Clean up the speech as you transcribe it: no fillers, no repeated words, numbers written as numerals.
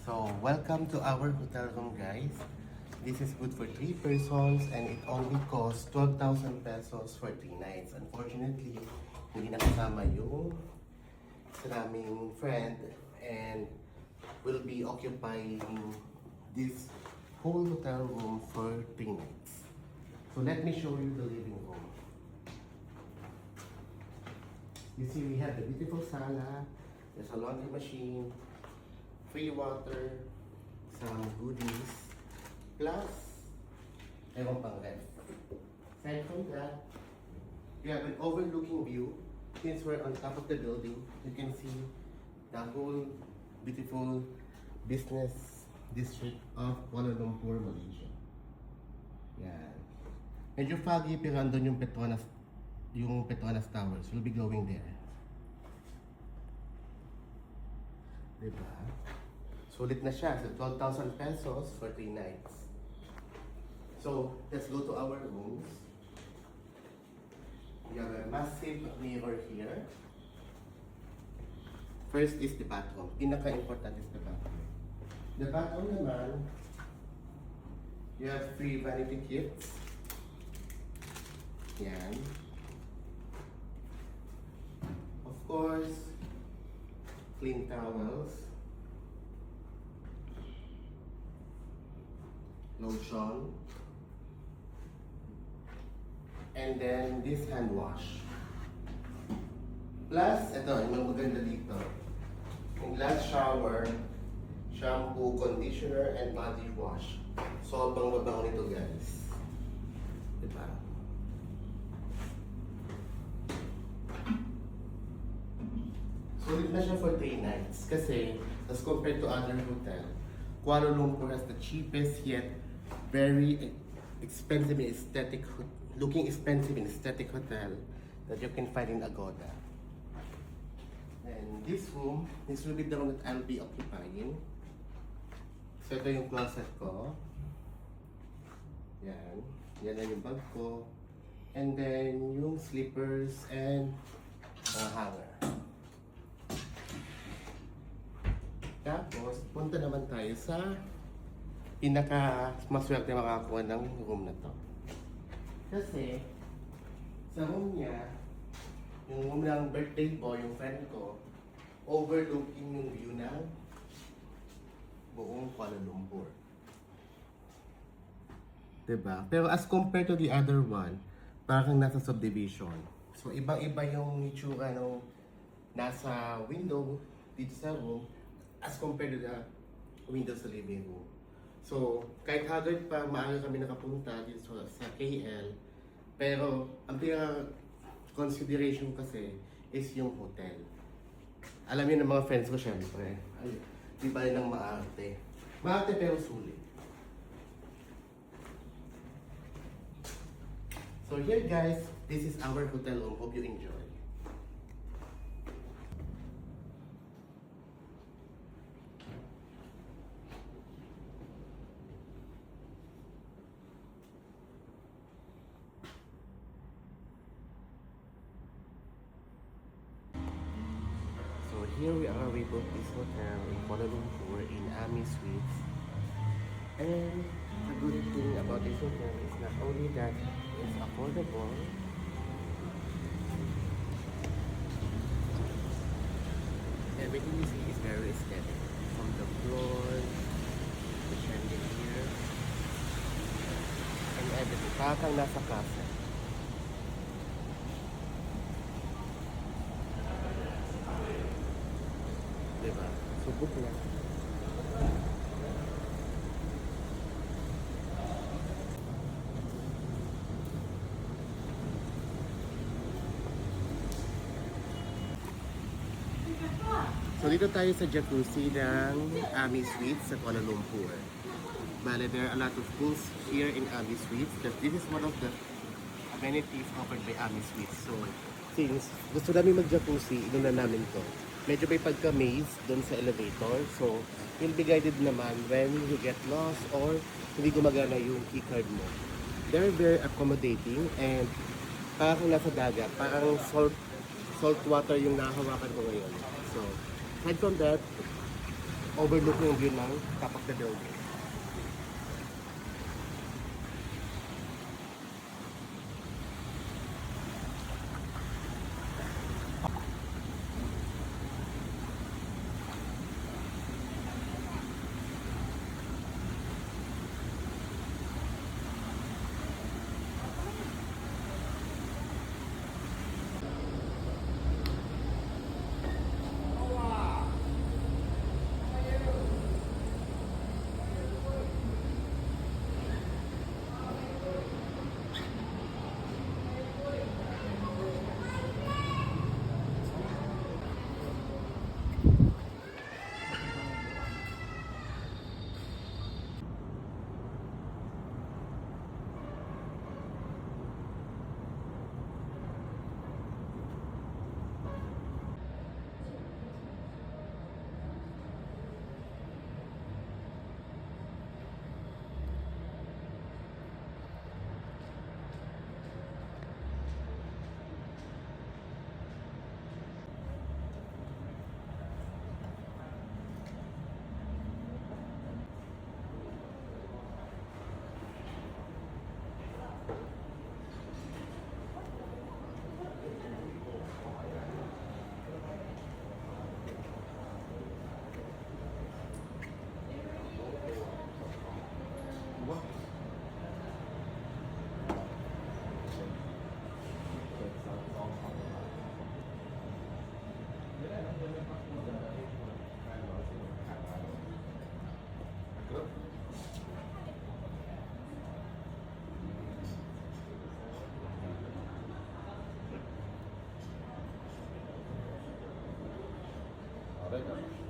So, welcome to our hotel room, guys. This is good for 3 persons and it only costs 12,000 pesos for 3 nights. Unfortunately, hindi nakasama yung sa naming friend and will be occupying this whole hotel room for 3 nights. So, let me show you the living room. You see, we have the beautiful sala, there's a laundry machine, free water, some goodies, plus, ewan pang ref. Aside from that, we have an overlooking view. Since we're on top of the building, you can see the whole beautiful business district of Kuala Lumpur, Malaysia. Yan. Medyo foggy pero andun yung Petronas Towers. We'll be going there. Diba? Sulit na siya. So, 12,000 pesos for 3 nights. So, let's go to our rooms. We have a massive mirror here. First is the bathroom. Pinaka-important is the bathroom. The bathroom naman, you have 3 vanity kits. Yan. Of course, clean towels, lotion, and then this hand wash. Plus, ito, yung maganda dito. Yung glass shower, shampoo, conditioner, and body wash. Sobrang mabango nito, guys. Diba? Sulit na siya for 3 nights kasi as compared to other hotel, Kuala Lumpur has the cheapest yet very expensive and looking expensive and aesthetic hotel that you can find in Agoda. And this room, this will be the one that I'll be occupying. So ito yung closet ko. Yan. Yan lang yung bag ko. And then yung slippers and hanger. Tapos, punta naman tayo sa pinaka-maswerte makakuha ng room na to. Kasi, sa room niya, yung room ng birthday boy, yung friend ko, overlooking yung view ng buong Kuala Lumpur. Diba? Pero as compared to the other one, parang nasa subdivision. So, ibang-iba yung itsura ng nasa window dito sa room as compared to the window sa living room. So, kahit haggard pa, maaga kami nakapunta dito sa KL. Pero, ang pinaka-consideration kasi is yung hotel. Alam niyo ng mga friends ko, syempre. Ay, di ba nilang maarte? Maarte pero sulit. So here guys, this is our hotel room. Hope you enjoy. So here we are, we booked this hotel in Kuala Lumpur in Ami Suites. And the good thing about this hotel is not only that it's affordable, everything you see is very aesthetic. From the floor, the chandelier, and everything. Parang nasa casa. Diba? Subok na. So dito tayo sa jacuzzi ng Ami Suites sa Kuala Lumpur. Bale, there are a lot of pools here in Ami Suites. This is one of the amenities offered by Ami Suites. So, since gusto namin mag-jacuzzi, inunan namin to. Medyo may pagka-maze doon sa elevator. So, you'll be guided naman when you get lost or hindi gumagana yung keycard mo. They're very accommodating and parang nasa dagat, parang salt water yung nahahawakan ko ngayon. So, aside from that, overlook yung view ng top of the building. Venga.